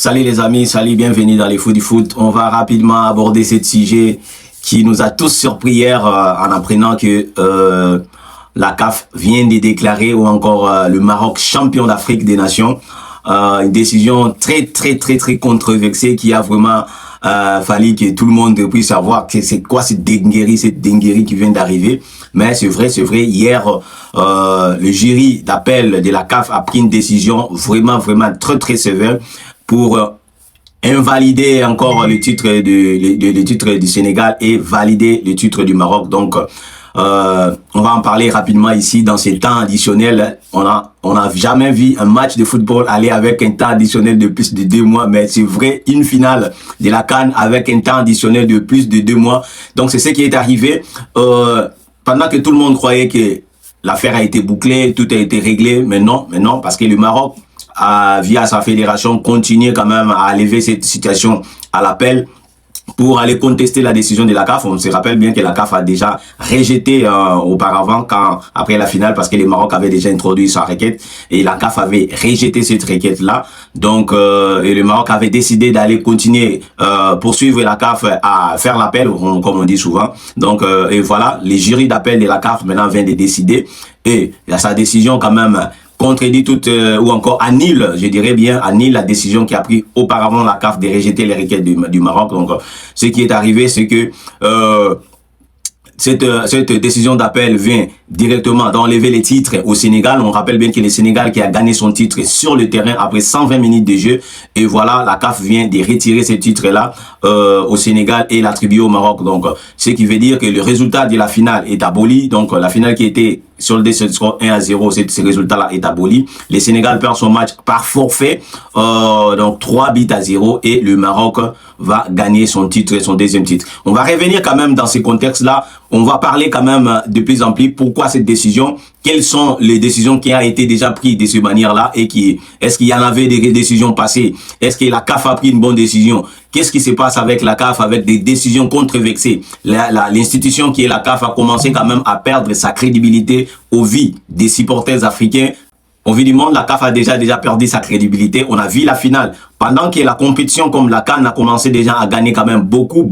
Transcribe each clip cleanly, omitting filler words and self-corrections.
Salut les amis, salut, bienvenue dans les Fous du Foot. On va rapidement aborder ce sujet qui nous a tous surpris hier en apprenant que la CAF vient de déclarer ou encore le Maroc champion d'Afrique des Nations. Une décision très controversée qui a vraiment fallu que tout le monde puisse savoir que c'est quoi cette dinguerie qui vient d'arriver. Mais c'est vrai, hier, le jury d'appel de la CAF a pris une décision vraiment très sévère pour invalider encore le titre du Sénégal et valider le titre du Maroc. Donc, on va en parler rapidement ici. Dans ces temps additionnels, on a jamais vu un match de football aller avec un temps additionnel de plus de 2 mois, mais c'est vrai, une finale de la CAN avec un temps additionnel de plus de 2 mois. Donc, c'est ce qui est arrivé. Pendant que tout le monde croyait que l'affaire a été bouclée, tout a été réglé, mais non, parce que le Maroc, via sa fédération, continue quand même à lever cette situation à l'appel pour aller contester la décision de la CAF. On se rappelle bien que la CAF a déjà rejeté auparavant, après la finale, parce que le Maroc avait déjà introduit sa requête et la CAF avait rejeté cette requête-là. Donc, et le Maroc avait décidé d'aller continuer, poursuivre la CAF à faire l'appel, comme on dit souvent. Donc, et voilà, les jurys d'appel de la CAF maintenant viennent de décider et sa décision quand même contredit ou encore annule, je dirais bien, annule la décision qui a pris auparavant la CAF de rejeter les requêtes du Maroc. Donc, ce qui est arrivé, c'est que cette décision d'appel vient directement d'enlever les titres au Sénégal. On rappelle bien que le Sénégal qui a gagné son titre sur le terrain après 120 minutes de jeu. Et voilà, la CAF vient de retirer ce titre-là au Sénégal et l'attribuer au Maroc. Donc, ce qui veut dire que le résultat de la finale est aboli. Donc, la finale qui était sur le score 1-0, ce résultat-là est aboli. Le Sénégal perd son match par forfait, donc 3-0, et le Maroc va gagner son titre, son deuxième titre. On va revenir quand même dans ce contexte-là. On va parler quand même de plus en plus pourquoi cette décision, quelles sont les décisions qui ont été déjà prises de cette manière-là et est-ce qu'il y en avait des décisions passées? Est-ce que la CAF a pris une bonne décision? Qu'est-ce qui se passe avec la CAF, avec des décisions controversées? L'institution qui est la CAF a commencé quand même à perdre sa crédibilité au vu des supporters africains. Au vu du monde, la CAF a déjà perdu sa crédibilité. On a vu la finale. Pendant que la compétition comme la CAN a commencé déjà à gagner quand même beaucoup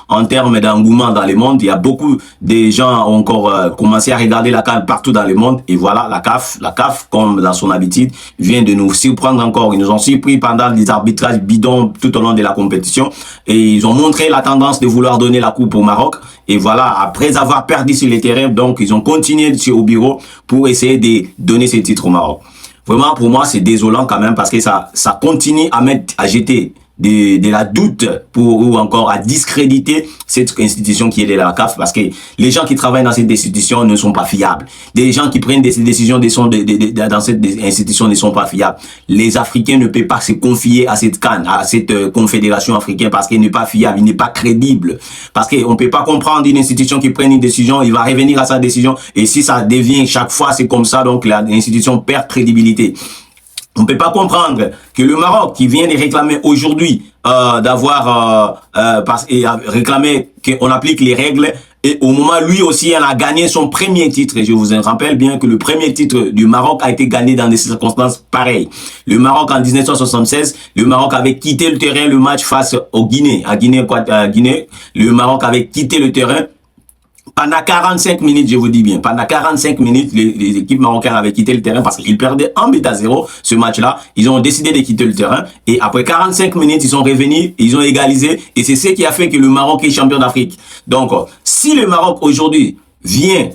en termes d'engouement dans le monde. Il y a beaucoup de gens ont encore commencé à regarder la CAN partout dans le monde. Et voilà, la CAF, comme dans son habitude, vient de nous surprendre encore. Ils nous ont surpris pendant les arbitrages bidons tout au long de la compétition. Et ils ont montré la tendance de vouloir donner la coupe au Maroc. Et voilà, après avoir perdu sur le terrain, donc ils ont continué au bureau pour essayer de donner ce titre au Maroc. Vraiment, pour moi, c'est désolant quand même parce que ça continue à jeter de la doute ou encore à discréditer cette institution qui est la CAF, parce que les gens qui travaillent dans cette institution ne sont pas fiables. Des gens qui prennent des décisions dans cette institution ne sont pas fiables. Les Africains ne peuvent pas se confier à cette CAN, à cette confédération africaine, parce qu'il n'est pas fiable, il n'est pas crédible. Parce qu'on ne peut pas comprendre une institution qui prenne une décision, il va revenir à sa décision, et si ça devient chaque fois c'est comme ça, donc l'institution perd crédibilité. On ne peut pas comprendre que le Maroc, qui vient de réclamer aujourd'hui réclamer qu'on applique les règles, et au moment lui aussi elle a gagné son premier titre. Et je vous rappelle bien que le premier titre du Maroc a été gagné dans des circonstances pareilles. Le Maroc en 1976, le Maroc avait quitté le terrain, le match face au Guinée. Guinée, le Maroc avait quitté le terrain. Pendant 45 minutes, je vous dis bien, pendant 45 minutes, les équipes marocaines avaient quitté le terrain parce qu'ils perdaient 1-0 ce match-là. Ils ont décidé de quitter le terrain et après 45 minutes, ils sont revenus, ils ont égalisé et c'est ce qui a fait que le Maroc est champion d'Afrique. Donc, si le Maroc aujourd'hui vient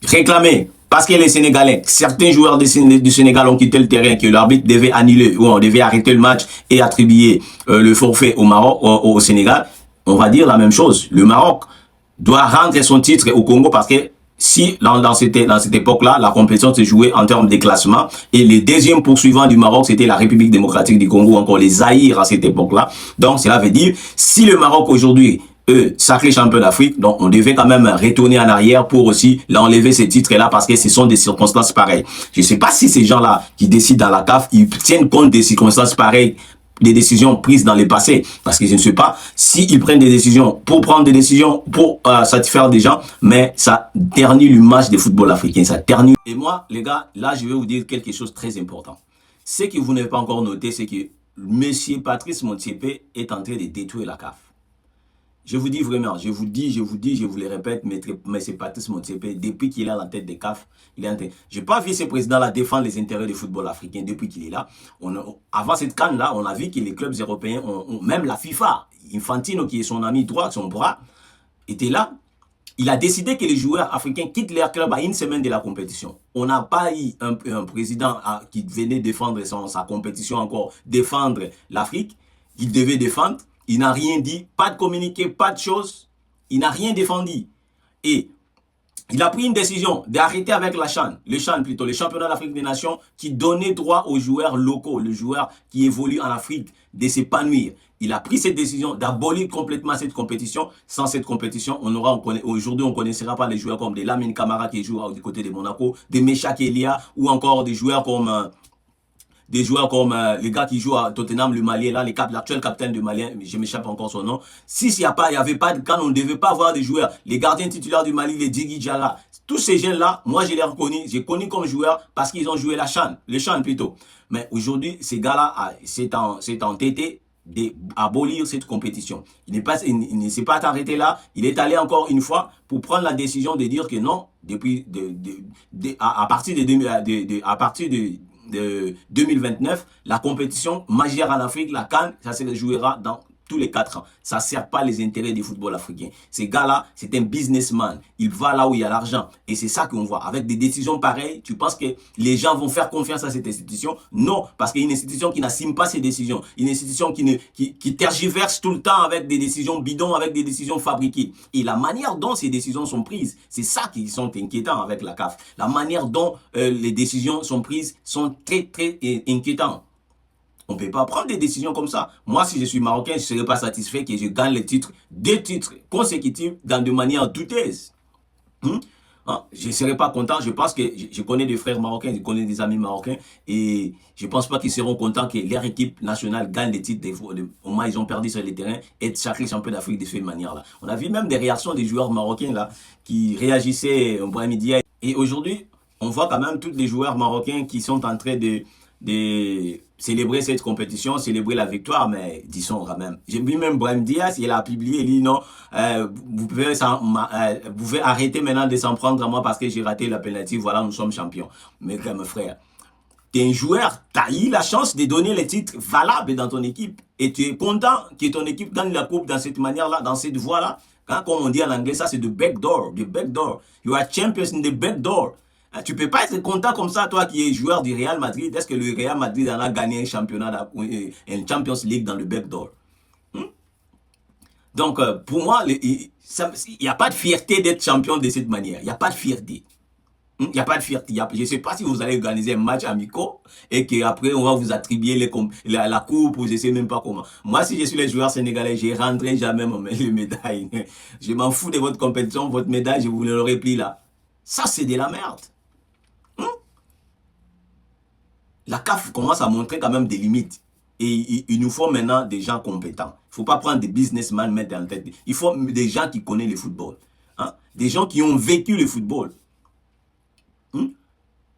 réclamer, parce que les Sénégalais, certains joueurs du Sénégal ont quitté le terrain, que l'arbitre devait annuler ou on devait arrêter le match et attribuer le forfait au Maroc, au Sénégal, on va dire la même chose. Le Maroc doit rendre son titre au Congo parce que si dans cette époque-là, la compétition se jouait en termes de classement et les deuxièmes poursuivants du Maroc, c'était la République démocratique du Congo, encore les Zaïre à cette époque-là. Donc cela veut dire, si le Maroc aujourd'hui, sacré champion d'Afrique, donc on devait quand même retourner en arrière pour aussi l'enlever ces titres-là parce que ce sont des circonstances pareilles. Je ne sais pas si ces gens-là qui décident dans la CAF, ils tiennent compte des circonstances pareilles, des décisions prises dans le passé, parce que je ne sais pas s'ils prennent des décisions pour prendre des décisions pour satisfaire des gens, mais ça ternit l'image du football africain, ça ternit. Et moi, les gars, là, je vais vous dire quelque chose de très important. Ce que vous n'avez pas encore noté, c'est que Monsieur Patrice Motsepe est en train de détruire la CAF. Je vous dis vraiment, je vous le répète, mais c'est Patrice Motsepe, depuis qu'il est à la tête des CAF, il est en train. Je n'ai pas vu ce président-là défendre les intérêts du football africain depuis qu'il est là. Avant cette canne-là, on a vu que les clubs européens, même la FIFA, Infantino, qui est son ami droit, son bras, était là. Il a décidé que les joueurs africains quittent leur club à une semaine de la compétition. On n'a pas eu un président qui venait défendre sa compétition encore, défendre l'Afrique. Il devait défendre. Il n'a rien dit, pas de communiqué, pas de choses. Il n'a rien défendu. Et il a pris une décision d'arrêter avec la CHAN, le championnat d'Afrique des Nations, qui donnait droit aux joueurs locaux, les joueurs qui évoluent en Afrique, de s'épanouir. Il a pris cette décision d'abolir complètement cette compétition. Sans cette compétition, aujourd'hui, on ne connaissera pas les joueurs comme des Lamine Camara qui jouent du côté de Monaco, des Meshak Elia, ou encore des joueurs comme les gars qui jouent à Tottenham, le Malien, là, l'actuel capitaine du Malien, je m'échappe encore son nom. Si il n'y avait pas de Cannes, on ne devait pas avoir des joueurs. Les gardiens titulaires du Mali, les Djigui Diarra, tous ces jeunes-là, moi je les reconnais, j'ai connu comme joueurs parce qu'ils ont joué la CHAN, les CHAN plutôt. Mais aujourd'hui, ces gars-là, c'est entêté d'abolir cette compétition. Il ne s'est pas arrêté là, il est allé encore une fois pour prendre la décision de dire que non, à partir de 2029, la compétition majeure en Afrique, la CAN, ça se jouera dans tous les 4 ans. Ça ne sert pas les intérêts du football africain. Ces gars-là, c'est un businessman. Il va là où il y a l'argent. Et c'est ça qu'on voit. Avec des décisions pareilles, tu penses que les gens vont faire confiance à cette institution? Non, parce qu'il y a une institution qui n'assume pas ses décisions. Une institution qui tergiverse tout le temps avec des décisions bidons, avec des décisions fabriquées. Et la manière dont ces décisions sont prises, c'est ça qui sont inquiétants avec la CAF. La manière dont les décisions sont prises sont très, très inquiétantes. On ne peut pas prendre des décisions comme ça. Moi, si je suis marocain, je ne serais pas satisfait que je gagne les titres, 2 titres consécutifs dans de manière douteuse. Je ne serais pas content. Je pense que je connais des frères marocains, je connais des amis marocains et je ne pense pas qu'ils seront contents que leur équipe nationale gagne des titres. Au moins, ils ont perdu sur le terrain et être sacré champion d'Afrique de cette manière-là. On a vu même des réactions des joueurs marocains là qui réagissaient au après-midi. Et aujourd'hui, on voit quand même tous les joueurs marocains qui sont en train de célébrer cette compétition, célébrer la victoire, mais disons quand même. J'ai vu même Brahim Diaz, il a publié, il dit non, vous pouvez arrêter maintenant de s'en prendre à moi parce que j'ai raté la penalty, voilà, nous sommes champions. Mais comme frère, tu es un joueur, tu as eu la chance de donner les titres valables dans ton équipe et tu es content que ton équipe gagne la coupe dans cette manière-là, dans cette voie-là. Comme on dit en anglais, ça c'est the back door, the back door. You are champions in the back door. Tu ne peux pas être content comme ça, toi qui es joueur du Real Madrid. Est-ce que le Real Madrid en a gagné un championnat, un Champions League dans le backdoor? Donc, pour moi, il n'y a pas de fierté d'être champion de cette manière. Il n'y a pas de fierté. Il n'y a pas de fierté. Je ne sais pas si vous allez organiser un match amical et qu'après, on va vous attribuer la coupe ou je ne sais même pas comment. Moi, si je suis le joueur sénégalais, je ne rendrai jamais les médailles. Je m'en fous de votre compétition, votre médaille, je vous le replie là. Ça, c'est de la merde. La CAF commence à montrer quand même des limites. Et il nous faut maintenant des gens compétents. Il ne faut pas prendre des businessmen, mettre en tête. Il faut des gens qui connaissent le football. Des gens qui ont vécu le football. Vous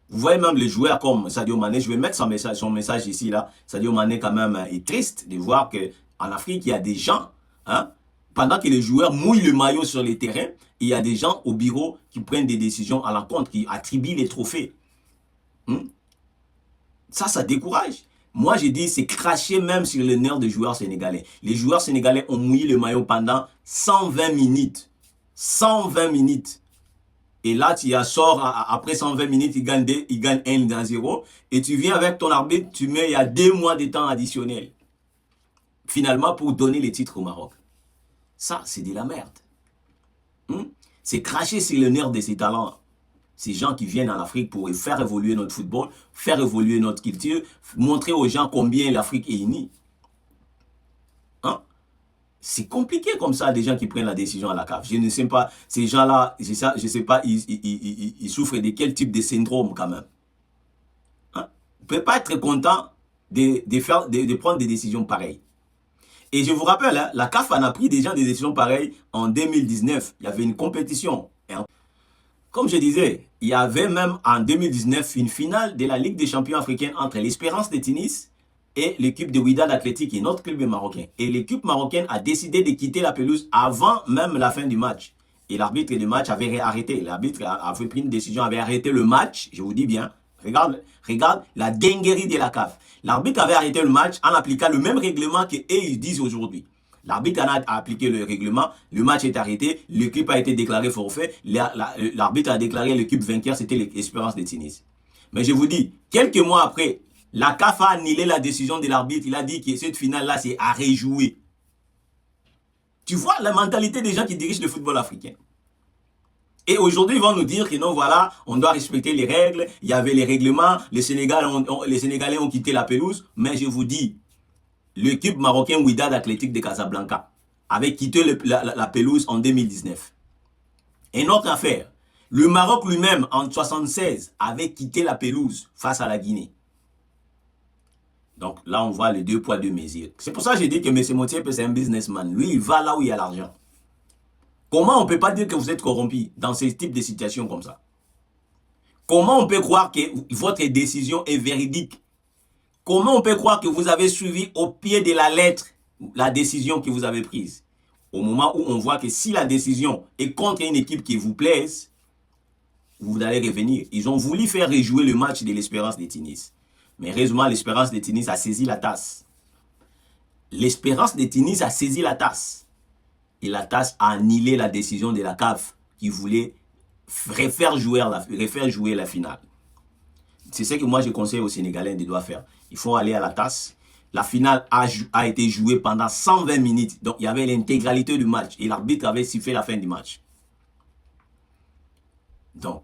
voyez même les joueurs comme Sadio Mané. Je vais mettre son message ici. Là. Sadio Mané quand même est triste de voir qu'en Afrique, il y a des gens, pendant que les joueurs mouillent le maillot sur les terrains, il y a des gens au bureau qui prennent des décisions à l'encontre, qui attribuent les trophées. Ça décourage. Moi, j'ai dit, c'est cracher même sur le nerf des joueurs sénégalais. Les joueurs sénégalais ont mouillé le maillot pendant 120 minutes. 120 minutes. Et là, tu sors après 120 minutes, il gagne 1-0. Et tu viens avec ton arbitre, tu mets il y a 2 mois de temps additionnel. Finalement, pour donner les titres au Maroc. Ça, c'est de la merde. C'est cracher sur le nerf de ces talents. Ces gens qui viennent en Afrique pour faire évoluer notre football, faire évoluer notre culture, montrer aux gens combien l'Afrique est unie. C'est compliqué comme ça, des gens qui prennent la décision à la CAF. Je ne sais pas, ces gens-là, je ne sais pas, ils souffrent de quel type de syndrome quand même. Vous ne pouvez pas être content de prendre des décisions pareilles. Et je vous rappelle, la CAF en a pris déjà des décisions pareilles en 2019. Il y avait une compétition. Comme je disais, il y avait même en 2019 une finale de la Ligue des champions africains entre l'Espérance de Tunis et l'équipe de Wydad Athletic, qui est notre club marocain. Et l'équipe marocaine a décidé de quitter la pelouse avant même la fin du match. Et l'arbitre du match avait arrêté. L'arbitre avait pris une décision, avait arrêté le match. Je vous dis bien, regarde la dinguerie de la CAF. L'arbitre avait arrêté le match en appliquant le même règlement qu'eux ils disent aujourd'hui. L'arbitre a appliqué le règlement, le match est arrêté, l'équipe a été déclarée forfait, l'arbitre a déclaré l'équipe vainqueur, c'était l'Espérance de Tunis. Mais je vous dis, quelques mois après, la CAF a annulé la décision de l'arbitre, il a dit que cette finale-là, c'est à rejouer. Tu vois la mentalité des gens qui dirigent le football africain. Et aujourd'hui, ils vont nous dire que non, voilà, on doit respecter les règles, il y avait les règlements, les Sénégalais ont quitté la pelouse, mais je vous dis, l'équipe marocaine Wydad Athletic de Casablanca avait quitté la pelouse en 2019. Et notre affaire, le Maroc lui-même en 1976 avait quitté la pelouse face à la Guinée. Donc là, on voit les deux poids, deux mesures. C'est pour ça que j'ai dit que M. Motiepe, c'est un businessman. Lui, il va là où il y a l'argent. Comment on ne peut pas dire que vous êtes corrompu dans ce type de situation comme ça? Comment on peut croire que votre décision est véridique? Comment on peut croire que vous avez suivi au pied de la lettre la décision que vous avez prise? Au moment où on voit que si la décision est contre une équipe qui vous plaise, vous allez revenir. Ils ont voulu faire rejouer le match de l'Espérance de Tunis. Mais heureusement, l'Espérance de Tunis a saisi la tasse. L'Espérance de Tunis a saisi la tasse. Et la tasse a annulé la décision de la CAF qui voulait refaire jouer la finale. C'est ce que moi je conseille aux Sénégalais de doivent faire. Il faut aller à la tasse. La finale a été jouée pendant 120 minutes. Donc il y avait l'intégralité du match. Et l'arbitre avait sifflé la fin du match. Donc,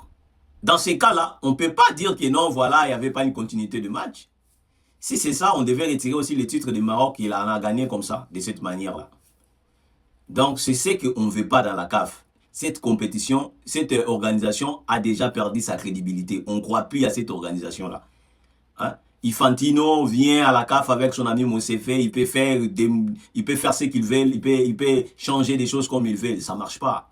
dans ces cas-là, on ne peut pas dire que non, voilà, il n'y avait pas une continuité de match. Si c'est ça, on devait retirer aussi le titre du Maroc qu'il en a gagné comme ça, de cette manière-là. Donc, c'est ce qu'on ne veut pas dans la CAF. Cette compétition, cette organisation a déjà perdu sa crédibilité. On ne croit plus à cette organisation-là. Hein? Infantino vient à la CAF avec son ami Moussefé, il peut faire ce qu'il veut, il peut changer des choses comme il veut. Ça ne marche pas.